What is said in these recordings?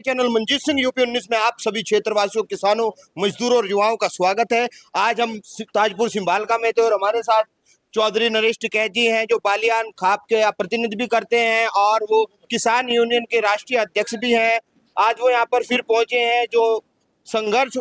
Channel Manjeet Singh UP 19 में आप सभी क्षेत्रवासियों, किसानों, मजदूरों और युवाओं का स्वागत है। आज हम ताजपुर सिंबालका में थे और हमारे साथ चौधरी नरेश टिकैत जी हैं जो बालियान खाप के प्रतिनिधि भी करते हैं और वो किसान यूनियन के राष्ट्रीय अध्यक्ष भी हैं। आज वो यहाँ पर फिर पहुंचे हैं। जो संघर्ष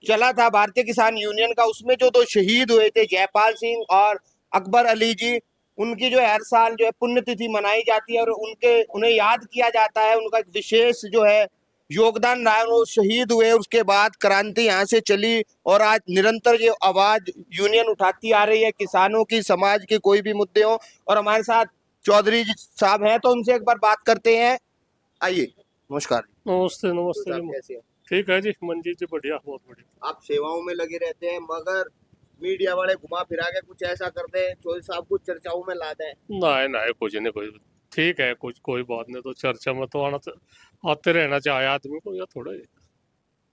चला था भारतीय किसान यूनियन का, उसमें जो दो शहीद हुए थे, जयपाल सिंह और अकबर अली जी, उनकी जो हर साल जो है पुण्यतिथि मनाई जाती है और उन्हें याद किया जाता है। उनका विशेष जो है योगदान रहा है। वो शहीद हुए, उसके बाद क्रांति यहाँ से चली और आज निरंतर ये आवाज यूनियन उठाती आ रही है, किसानों की, समाज के कोई भी मुद्दे हो। और हमारे साथ चौधरी जी साहब हैं, तो उनसे एक बार बात करते हैं। आइए। नमस्कार। नमस्ते नमस्ते जी। कैसे हैं? ठीक है जी, मंजीत जी, बढ़िया, बहुत बढ़िया। आप सेवाओं में लगे रहते हैं, मगर मीडिया वाले घुमा फिरा के कुछ ऐसा करते हैं, चौधरी साहब कुछ चर्चाओं में ला दें। ना कुछ नहीं, कोई ठीक है, कुछ कोई बात नहीं। तो चर्चा में तो आते रहना चाहिए आदमी को, या थोड़ा ही।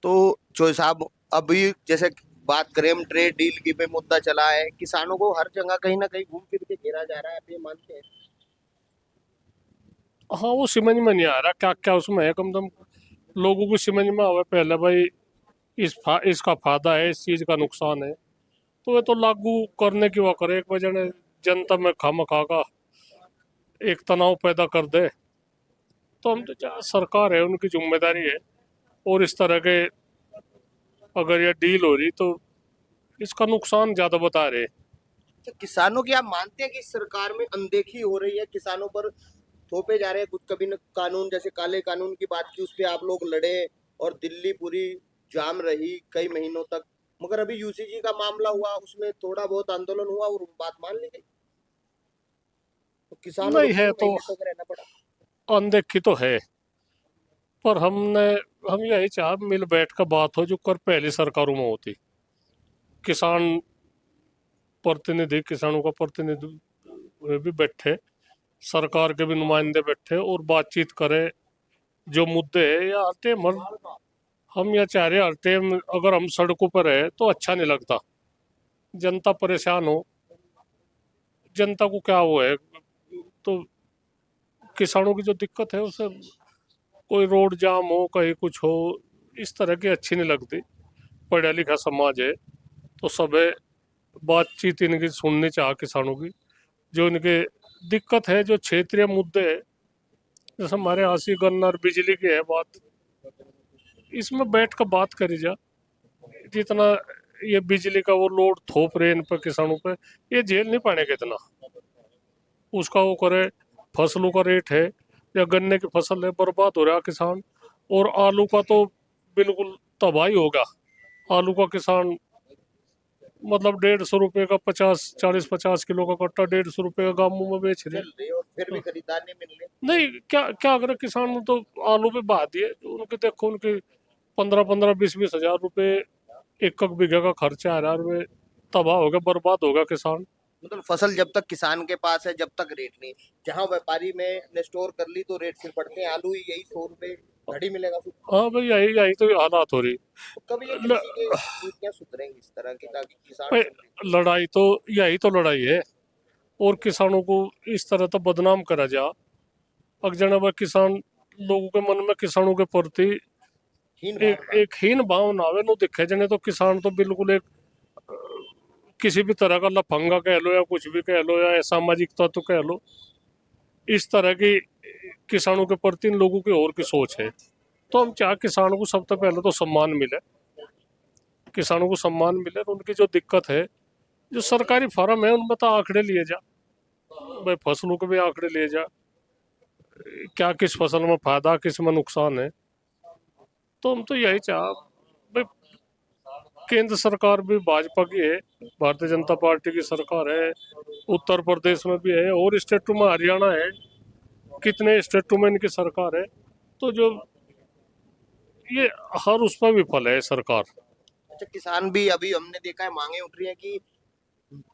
तो चौधरी साहब, अभी जैसे बात करें हम, ट्रेड डील की पे मुद्दा चला है, किसानों को हर जगह कहीं ना कहीं घूम फिर के घेरा जा रहा है, आप ये मानते हैं? हाँ, वो समझ में नहीं आ रहा क्या क्या उसमें है। कम से कम लोगों को समझ में आवे पहले भाई, इसका फायदा है, इस चीज का नुकसान है, तो ये तो लागू करने की वो करे। एक वजह ने जनता में खामखा का एक तनाव पैदा कर दे, तो हम तो सरकार है, उनकी जिम्मेदारी है। और इस तरह के अगर ये डील हो रही तो इसका नुकसान ज्यादा बता रहे। तो किसानों की आप मानते हैं कि सरकार में अनदेखी हो रही है, किसानों पर थोपे जा रहे हैं कुछ? कभी न कानून, जैसे काले कानून की बात की, उस पर आप लोग लड़े और दिल्ली पूरी जाम रही कई महीनों तक, मगर अभी यूसीजी का मामला हुआ, उसमें थोड़ा बहुत आंदोलन हुआ और बात मान ली गई, तो किसानों नहीं है को तो महीने तक रहना पड़ा। अनदेखी तो है, पर हम यही चाह मिल बैठ कर बात हो, जो कर पहली सरकारों में होती। किसान प्रतिनिधि, किसानों का प्रतिनिधि वे भी बैठे, सरकार के भी नुमाइंदे बैठे और बातचीत करे। जो मुद्दे है या आते हम यह चाह रहे, हर टाइम अगर हम सड़कों पर है तो अच्छा नहीं लगता। जनता परेशान हो, जनता को क्या वो है, तो किसानों की जो दिक्कत है उसे, कोई रोड जाम हो, कहीं कुछ हो, इस तरह की अच्छी नहीं लगती। पढ़ा लिखा समाज है तो सब बातचीत इनकी सुननी चाह किसानों की। जो इनके दिक्कत है, जो क्षेत्रीय मुद्दे है, जैसे हमारे हासी गन्ना और बिजली की है बात, इसमें बैठ कर बात करी जा। जितना ये बिजली का वो लोड थोप रहे इन पर किसानों पे, ये झेल नहीं पाएंगे इतना। उसका वो करे, फसलों का रेट है या गन्ने की फसल है, बर्बाद हो रहा किसान। और आलू का तो बिल्कुल तबाही होगा। आलू का किसान मतलब 150 रुपये का 40-50 किलो का कट्टा 150 रुपये का गामू में बेच रहे। चल रही और फिर भी खरीदार नहीं मिल रहे। नहीं, क्या क्या करे किसान ने, तो आलू पे बहा दिए उनके। देखो उनके 15-15, 20-20 हजार रुपये एक बीघे का खर्चा आ रहा है, और वे तबाह हो गया, बर्बाद होगा किसान। मतलब फसल जब तक किसान के पास है, जब तक रेट नहीं, जहाँ व्यापारी में ने स्टोर कर ली तो रेट फिर बढ़ते हैं। आलू ही यही 100 रुपए घड़ी मिलेगा फिर। हाँ भाई, यही यही तो हालात हो रही। तो कब ये ल- कृषि के नीतियां सुधरेंगी इस तरह की, ताकि किसान भाई, समृद्ध? लड़ाई तो यही तो लड़ाई है। और किसानों को इस तरह तो बदनाम करा जा, अग जना किसान, लोगों के मन में किसानों के प्रति हीन एक भावना। एक हीन भावना आवे नो दिखे जने। तो किसान तो बिल्कुल एक किसी भी तरह का लफंगा कह लो या कुछ भी कह लो या सामाजिक तत्व कह लो, इस तरह की किसानों के प्रति इन लोगों की और की सोच है। तो हम चाहे किसानों को सबसे पहले तो सम्मान मिले, किसानों को सम्मान मिले, और उनकी जो दिक्कत है, जो सरकारी फार्म है उनमें तो आंकड़े लिए जा, भाई फसलों के भी आंकड़े लिए जा, क्या किस फसल में फायदा, किस में नुकसान है। तो हम तो यही चाह भाई, केंद्र सरकार भी भाजपा की है, भारतीय जनता पार्टी की सरकार है, उत्तर प्रदेश में भी है और स्टेटों में, हरियाणा है, कितने स्टेटों में इनकी सरकार है। तो जो ये हर उस पर विफल है सरकार। अच्छा, किसान भी, अभी हमने देखा है मांगे उठ रही है कि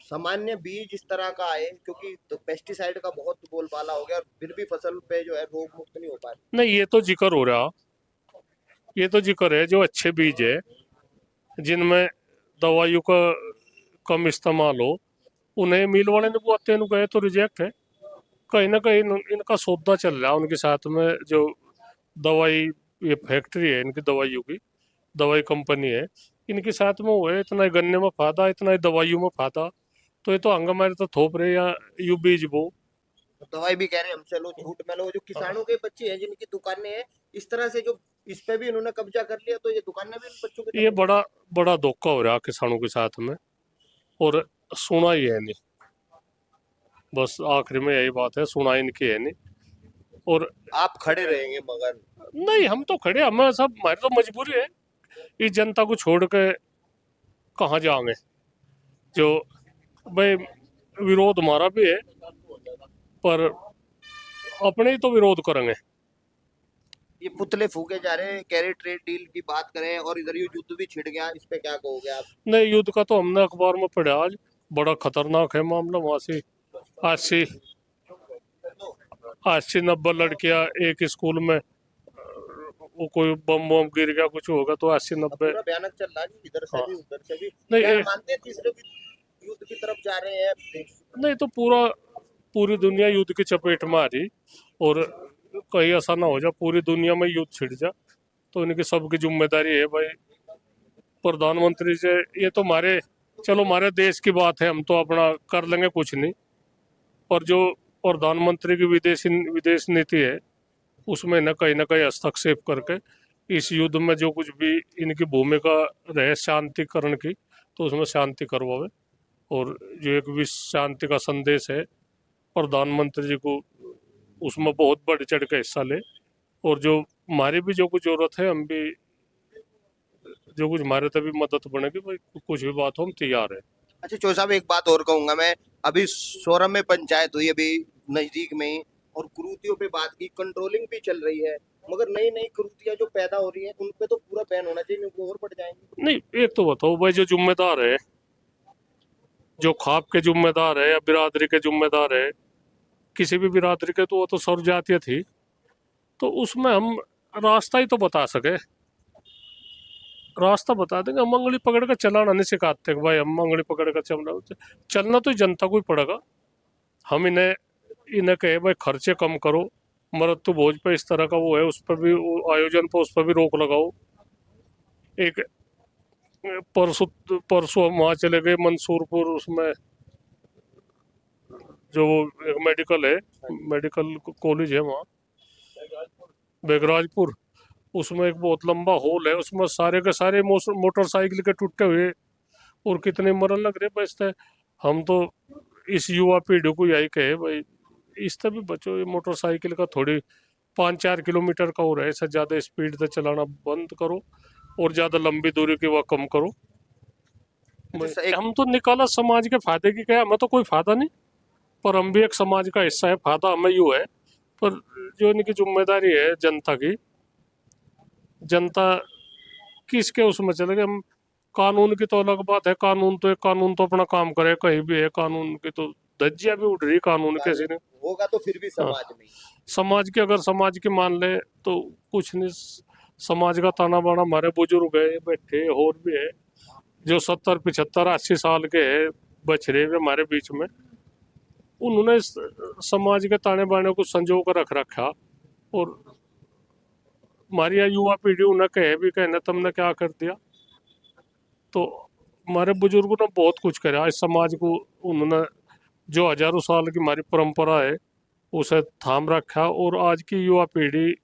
सामान्य बीज इस तरह का आए, क्योंकि तो पेस्टिसाइड का बहुत बोलबाला हो गया और फिर भी फसल पे जो है रोग मुक्त नहीं हो पा रही। नहीं, ये तो जिक्र हो रहा, ये तो जिक्र है जो अच्छे बीज है, जिनमें दवाइयों का कम इस्तेमाल हो, उन्हें मिल वाले ने बुआते हैं, गए तो रिजेक्ट है। कहीं ना कहीं इनका सौदा चल रहा है उनके साथ में, जो दवाई ये फैक्ट्री है इनकी दवाइयों की, दवाई कंपनी है, इनके साथ में हुए इतना ही गन्ने में फायदा, इतना ही दवाइयों में फायदा, तो ये तो हंगा मारे तो थोप रहे या यू बीज वो। दवाई भी कह रहे हैं हमसे लो, झूठ में लो। जो किसानों के बच्चे हैं जिनकी दुकानें हैं, इस तरह से जो इस पे भी इन्होंने कब्जा कर लिया, तो ये दुकानें भी इन बच्चों की ये तरफ- बड़ा बड़ा धोखा हो रहा किसानों के साथ में, और सुना ही है नहीं, बस आखिर में यही बात है, सुना इनकी है नहीं। और आप खड़े रहेंगे मगर नहीं, हम तो खड़े, हमें सब, हमारी तो मजबूरी है, इस जनता को छोड़ के कहाँ जाएंगे। जो भाई विरोध हमारा भी है, पर अपने ही तो विरोध करेंगे। ये पुतले फूके जा रहे हैं, कह रहे ट्रेड डील की बात करें, और इधर ये युद्ध भी छिड़ गया, इस पे क्या कहोगे आप? नहीं, युद्ध का तो हमने अखबार में पढ़ा आज, बड़ा खतरनाक है मामला। वहां से 80 80-90 लड़कियां एक स्कूल में, वो कोई बम बम गिर गया, कुछ होगा, तो 80-90। पूरा भयानक चल रहा है जी, इधर से हाँ। भी उधर से भी। नहीं, क्या मानते हैं तीसरे युद्ध की तरफ जा रहे हैं? नहीं तो पूरी दुनिया युद्ध की चपेट में आ रही, और कहीं ऐसा ना हो जाए पूरी दुनिया में युद्ध छिड़ जा, तो इनकी सबकी जिम्मेदारी है भाई। प्रधानमंत्री से ये तो चलो हमारे देश की बात है, हम तो अपना कर लेंगे, कुछ नहीं, पर जो प्रधानमंत्री की विदेश नीति है, उसमें न कहीं हस्तक्षेप करके इस युद्ध में जो कुछ भी इनकी भूमिका रहे शांतिकरण की, तो उसमें शांति करवावे। और जो एक विश्व शांति का संदेश है, प्रधानमंत्री जी को उसमें बहुत बढ़ चढ़ के हिस्सा ले, और जो हमारी भी जो कुछ जरूरत है, हम भी जो कुछ हमारे तभी मदद बनेगी भाई, कुछ भी बात हो हम तैयार है। अच्छा चौधरी साहब, एक बात और कहूंगा मैं। अभी सोरम में पंचायत हुई अभी नजदीक में ही, और कुरीतियों पे बात की, कंट्रोलिंग भी चल रही है, मगर नई नई कुरीतियां जो पैदा हो रही है उन पे तो पूरा बैन होना चाहिए, वो और बढ़ जाएंगे। नहीं, एक तो बताओ भाई, जो जिम्मेदार है, जो खाप के जिम्मेदार है या बिरादरी के जिम्मेदार है, किसी भी बिरादरी के, तो वो तो सर्व जातीय थी, तो उसमें हम रास्ता ही तो बता सके, रास्ता बता देंगे। हम अंगली पकड़ कर चलाना नहीं सिखाते कि भाई हम अंगली पकड़ कर चलना तो जनता को ही पड़ेगा। हम इन्हें इन्हें कहे भाई खर्चे कम करो, मृत्यु भोज पे इस तरह का वो है, उस पर भी आयोजन पर उस पर भी रोक लगाओ। एक परसों परसों हम वहाँ चले गए मंसूरपुर, उसमें जो एक मेडिकल कॉलेज है वहाँ बेगराजपुर, उसमें एक बहुत लंबा हॉल है, उसमें सारे के सारे मोटरसाइकिल के टूटे हुए, और कितने मरन लग रहे बचते। हम तो इस युवा पीढ़ी को यही कहे भाई, इस तरह भी बचो, ये मोटरसाइकिल का थोड़ी 5-4 किलोमीटर का हो रहा है, इससे ज़्यादा स्पीड से चलाना बंद करो, और ज़्यादा लंबी दूरी की वह कम करो। अच्छा, एक हम तो निकाला समाज के फायदे की, क्या हमें तो कोई फायदा नहीं, पर हम भी एक समाज का हिस्सा है, फायदा हमें यूँ है, पर जो इनकी जिम्मेदारी है जनता की, जनता किसके उसमें चले गए हम। कानून की तो अलग बात है, कानून तो अपना काम करे, कहीं भी है, कानून की तो धज्जियां भी उठ रही कानून के सिरे। होगा तो फिर भी समाज में समाज की, अगर समाज की मान ले तो कुछ नहीं, समाज का ताना बाना, हमारे बुजुर्ग है बैठे, और भी है जो 70-75-80 साल के है बच रहे हुए हमारे बीच में, उन्होंने समाज के ताने बाने को संजो कर रख रखा, और हमारी यहाँ युवा पीढ़ी उन्हें कहे भी, कहना तुमने क्या कर दिया। तो हमारे बुजुर्गों ने बहुत कुछ करा इस समाज को, उन्होंने जो हजारों साल की हमारी परंपरा है उसे थाम रखा, और आज की युवा पीढ़ी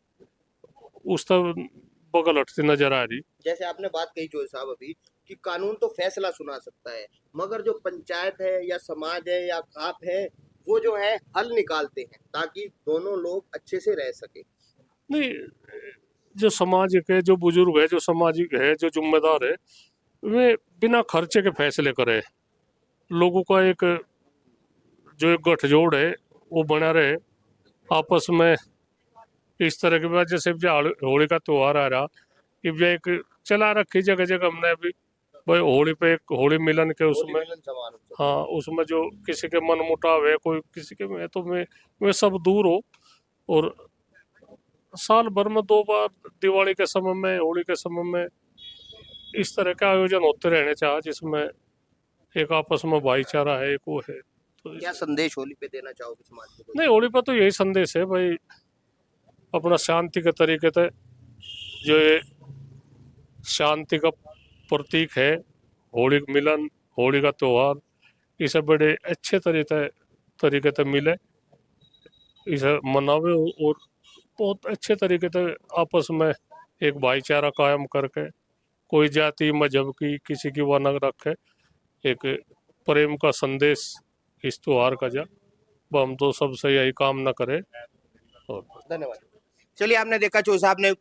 उस तक बगल हटती नजर आ रही। जैसे आपने बात कही चौधरी साहब अभी, कि कानून तो फैसला सुना सकता है, मगर जो पंचायत है या समाज है या खाप है, वो जो है हल निकालते हैं ताकि दोनों लोग अच्छे से रह सके। नहीं, जो समाज के जो बुजुर्ग है, जो सामाजिक है, जो जिम्मेदार है, वे बिना खर्चे के फैसले करे, लोगों का एक जो एक गठजोड़ है वो बना रहे आपस में। इस तरह के बाद जैसे होली का त्यौहार आ रहा, कि एक चला रखी जगह जगह हमने अभी भाई, होली पे एक होली मिलन के उसमें, मिलन समारोह। हाँ, उसमें जो किसी के मन मुटाव है, कोई किसी के में, तो मैं वे सब दूर हो, और साल भर में 2 बार दिवाली के समय में, होली के समय में, इस तरह के आयोजन होते रहने चाहिए, जिसमें एक आपस में भाईचारा है, एक वो है। तो क्या संदेश होली पे देना चाहोगे समाज को? नहीं, होली पर तो यही संदेश है भाई, अपना शांति के तरीके से जो ये शांति का प्रतीक है, होली का मिलन, होली का त्योहार, इसे बड़े अच्छे तरीके से मिले, इसे मनावे और बहुत अच्छे तरीके से आपस में एक भाईचारा कायम करके, कोई जाति मजहब की किसी की वो न रखे, एक प्रेम का संदेश इस त्योहार का जा, वो हम तो सबसे यही कामना करें। और धन्यवाद। चलिए, आपने देखा चो साहब ने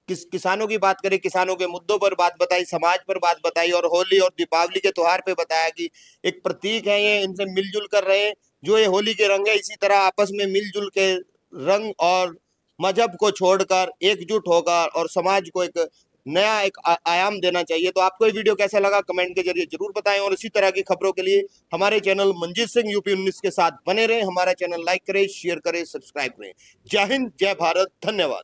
किसानों की बात करी, किसानों के मुद्दों पर बात बताई, समाज पर बात बताई और होली और दीपावली के त्योहार पे बताया कि एक प्रतीक है ये, इनसे मिलजुल कर रहे हैं। जो ये होली के रंग है, इसी तरह आपस में मिलजुल के रंग और मजहब को छोड़कर एकजुट होकर और समाज को एक नया एक आयाम देना चाहिए। तो आपको ये वीडियो कैसा लगा कमेंट के जरिए जरूर बताएं और इसी तरह की खबरों के लिए हमारे चैनल मंजीत सिंह यूपी 19 के साथ बने रहें। हमारा चैनल लाइक करें, शेयर करें, सब्सक्राइब करें। जय हिंद, जय भारत, धन्यवाद।